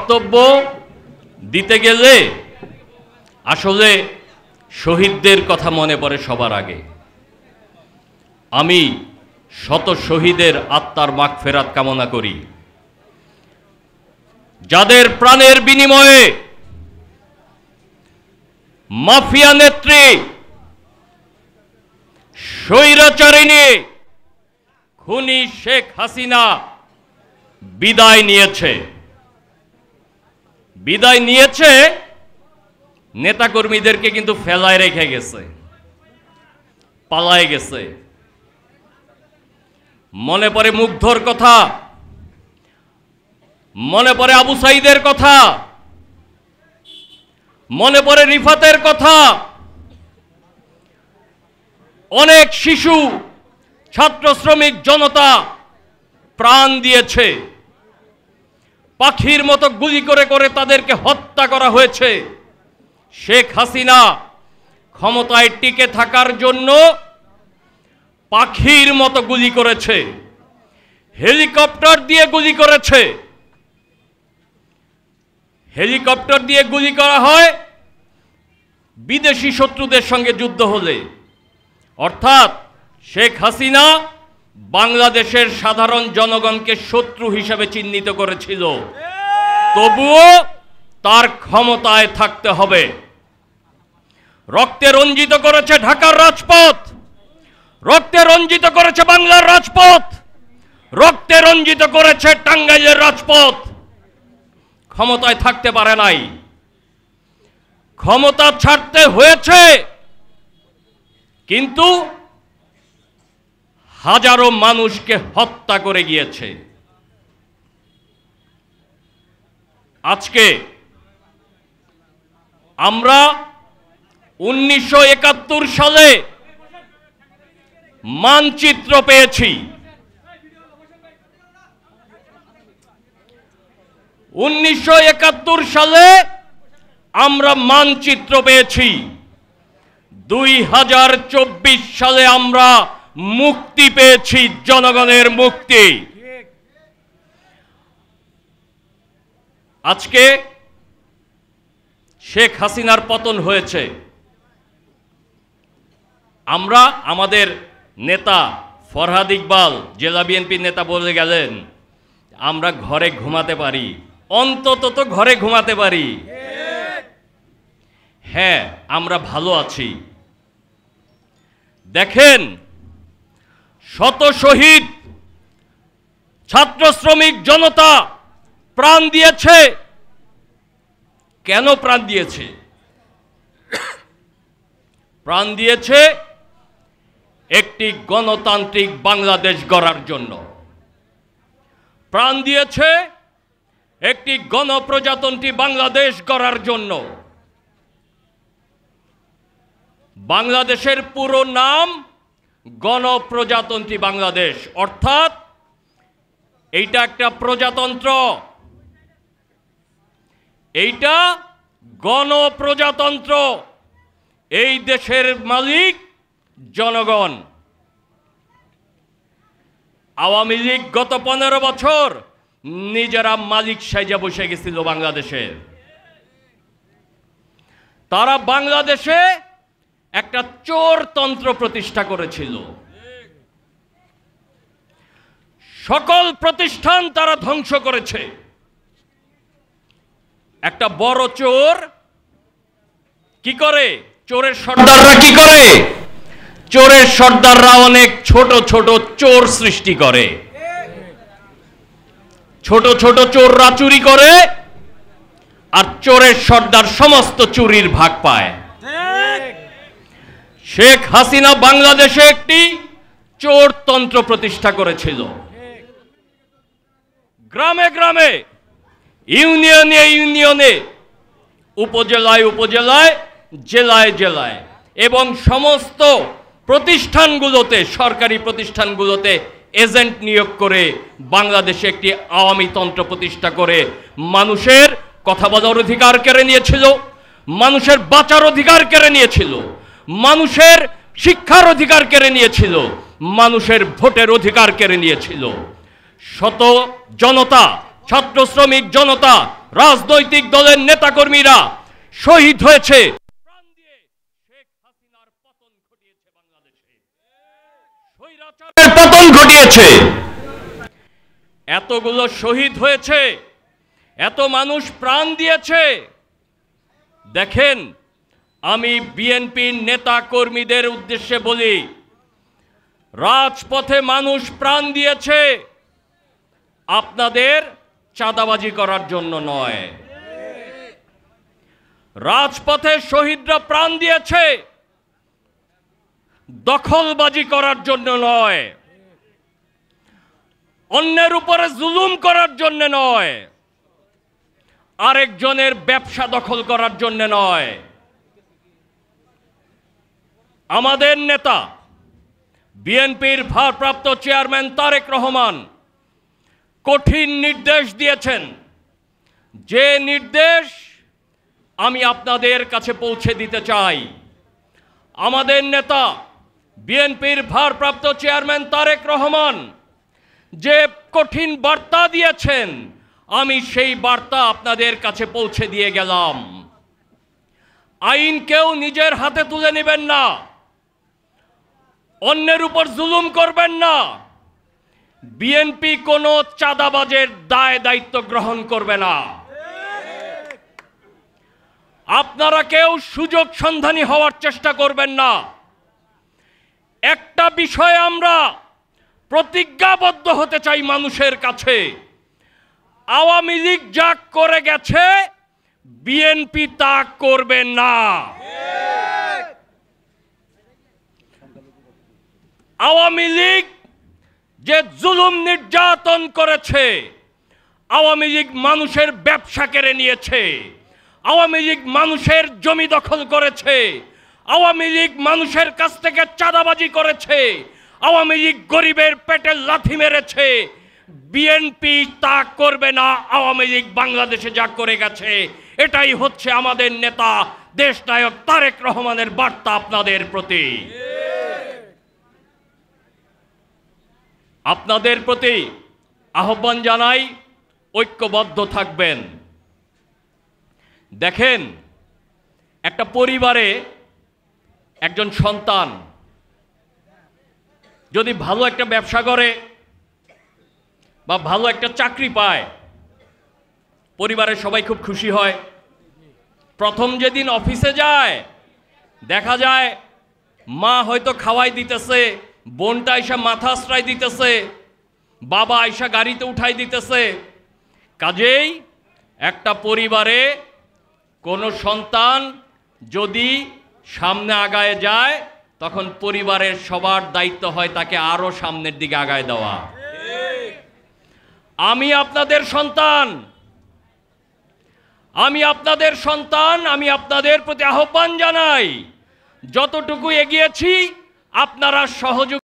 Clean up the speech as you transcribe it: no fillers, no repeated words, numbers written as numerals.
বক্তব্য দিতে গেলে আসলে শহীদদের কথা মনে পড়ে সবার আগে। আমি শত শহীদের আত্মার মাগফিরাত কামনা করি, যাদের প্রাণের বিনিময়ে মাফিয়া নেত্রী স্বৈরাচারিণী খুনি শেখ হাসিনা বিদায় নিয়েছে। নেতাকর্মীদেরকে কিন্তু ফেলায় রেখে গেছে, পালায় গেছে। মনে পড়ে মুগ্ধর কথা, মনে পড়ে আবু সাইদের কথা, মনে পড়ে রিফাতের কথা। অনেক শিশু, ছাত্র, শ্রমিক জনতা প্রাণ দিয়েছে। পাখির মতো গুলি করে করে তাদেরকে হত্যা করা হয়েছে। শেখ হাসিনা ক্ষমতায় টিকে থাকার জন্য পাখির মতো গুলি করেছে, হেলিকপ্টার দিয়ে গুলি করেছে। হেলিকপ্টার দিয়ে গুলি করা হয় বিদেশি শত্রুদের সঙ্গে যুদ্ধ হলে। অর্থাৎ শেখ হাসিনা বাংলাদেশের সাধারণ জনগণকে শত্রু হিসেবে চিহ্নিত করেছিল। তবুও তার ক্ষমতায় থাকতে হবে। রক্তে রঞ্জিত করেছে ঢাকার রাজপথ, রক্তে রঞ্জিত করেছে বাংলার রাজপথ, রক্তে রঞ্জিত করেছে টাঙ্গাইলের রাজপথ। ক্ষমতায় থাকতে পারে নাই, ক্ষমতা ছাড়তে হয়েছে। কিন্তু হাজারো মানুষকে হত্যা করে গিয়েছে। আজকে আমরা 1971 সালে মানচিত্র পেয়েছি। 1971 সালে আমরা মানচিত্র পেয়েছি। 2024 সালে আমরা মুক্তি পেয়েছি, জনগণের মুক্তি। আজকে শেখ হাসিনার পতন হয়েছে। আমরা আমাদের নেতা ফরহাদ ইকবাল জেলা বিএনপির নেতা বলে গেলেন, আমরা ঘরে ঘুমাতে পারি, অন্তত তো ঘরে ঘুমাতে পারি। হ্যাঁ, আমরা ভালো আছি। দেখেন, শত শহীদ, ছাত্র, শ্রমিক জনতা প্রাণ দিয়েছে। কেন প্রাণ দিয়েছে? প্রাণ দিয়েছে একটি গণতান্ত্রিক বাংলাদেশ গড়ার জন্য। প্রাণ দিয়েছে একটি গণপ্রজাতন্ত্রী বাংলাদেশ গড়ার জন্য। বাংলাদেশের পুরো নাম গণপ্রজাতন্ত্রী বাংলাদেশ। অর্থাৎ এইটা একটা প্রজাতন্ত্র, এইটা গণপ্রজাতন্ত্র। এই দেশের মালিক জনগণ। আওয়ামী লীগ গত 15 বছর নিজেরা মালিক সাইজা বসে গেছিল বাংলাদেশে। তারা বাংলাদেশে একটা চোরতন্ত্র প্রতিষ্ঠা করেছিল। সকল প্রতিষ্ঠান তারা ধ্বংস করেছে। একটা বড় চোর কি করে? চোরের সর্দাররা কি করে? চোরের সর্দাররা অনেক ছোট ছোট চোর সৃষ্টি করে। ছোট ছোট চোররা চুরি করে, আর চোরের সর্দার সমস্ত চুরির ভাগ পায়। শেখ হাসিনা বাংলাদেশে একটি চোরতন্ত্র প্রতিষ্ঠা করেছিল। গ্রামে গ্রামে, ইউনিয়নে ইউনিয়নে, উপজেলায় উপজেলায়, জেলায় জেলায় এবং সমস্ত প্রতিষ্ঠানগুলোতে, সরকারি প্রতিষ্ঠানগুলোতে এজেন্ট নিয়োগ করে বাংলাদেশে একটি আওয়ামী তন্ত্র প্রতিষ্ঠা করে মানুষের কথা বলার অধিকার কেড়ে নিয়েছিল, মানুষের বাঁচার অধিকার কেড়ে নিয়েছিল, মানুষের শিক্ষার অধিকার কেড়ে নিয়েছিল, মানুষের ভোটের অধিকার কেড়ে নিয়েছিল। শত জনতা, ছাত্র, শ্রমিক জনতা রাজনৈতিক দলের নেতাকর্মীরা শহীদ হয়েছে, প্রাণ দিয়ে শেখ হাসিনার পতন ঘটিয়েছে, বাংলাদেশে স্বৈরাচারের পতন ঘটিয়েছে। এতগুলো শহীদ হয়েছে, এত মানুষ প্রাণ দিয়েছে। দেখেন, আমি বিএনপির নেতা কর্মীদের উদ্দেশ্যে বলি, রাজপথে মানুষ প্রাণ দিয়েছে আপনাদের চাঁদাবাজি করার জন্য নয়। রাজপথে শহীদরা প্রাণ দিয়েছে দখলবাজি করার জন্য নয়, অন্যের উপরে জুলুম করার জন্য নয়, আরেকজনের ব্যবসা দখল করার জন্য নয়। আমাদের নেতা বিএনপির ভারপ্রাপ্ত চেয়ারম্যান তারেক রহমান কঠিন নির্দেশ দিয়েছেন, যে নির্দেশ আমি আপনাদের কাছে পৌঁছে দিতে চাই। আমাদের নেতা বিএনপির ভারপ্রাপ্ত চেয়ারম্যান তারেক রহমান যে কঠিন বার্তা দিয়েছেন, আমি সেই বার্তা আপনাদের কাছে পৌঁছে দিয়ে গেলাম। আইন কেউ নিজের হাতে তুলে নেবেন না, অন্যের উপর জুলুম করবেন না। বিএনপি কোনো চাঁদাবাজের দায় দায়িত্ব গ্রহণ করবে না। আপনারা কেউ সুযোগ সন্ধানী হওয়ার চেষ্টা করবেন না। একটা বিষয়ে আমরা প্রতিজ্ঞাবদ্ধ হতে চাই মানুষের কাছে, আওয়ামী লীগ যা করে গেছে বিএনপি তা করবে না। আওয়ামী লীগ যে জুলুম নির্যাতন করেছে, আওয়ামী লীগ মানুষের ব্যবসা কেড়ে নিয়েছে, আওয়ামী লীগ মানুষের জমি দখল করেছে, আওয়ামী লীগ মানুষের কাছ থেকে চাঁদাবাজি করেছে, আওয়ামী লীগ গরিবের পেটে লাথি মেরেছে। বিএনপি তা করবে না। আওয়ামী লীগ বাংলাদেশে যা করে গেছে, এটাই হচ্ছে আমাদের নেতা দেশনায়ক তারেক রহমানের বার্তা আপনাদের প্রতি। আপনাদের প্রতি আহ্বান জানাই, ঐক্যবদ্ধ থাকবেন। দেখেন, একটা পরিবারে একজন সন্তান যদি ভালো একটা ব্যবসা করে বা ভালো একটা চাকরি পায়, পরিবারের সবাই খুব খুশি হয়। প্রথম যেদিন অফিসে যায়, দেখা যায় মা হয়তো খাওয়াই দিতেছে, বোনটা আইসা মাথা আশ্রয় দিতেছে, বাবা আইসা গাড়িতে উঠাই দিতেছে। কাজেই একটা পরিবারে কোনো সন্তান যদি সামনে আগায় যায়, তখন পরিবারের সবার দায়িত্ব হয় তাকে আরো সামনের দিকে আগায় দেওয়া। আমি আপনাদের সন্তান, আমি আপনাদের প্রতি আহ্বান জানাই, যতটুকু এগিয়েছি আপনারা সহযোগিতা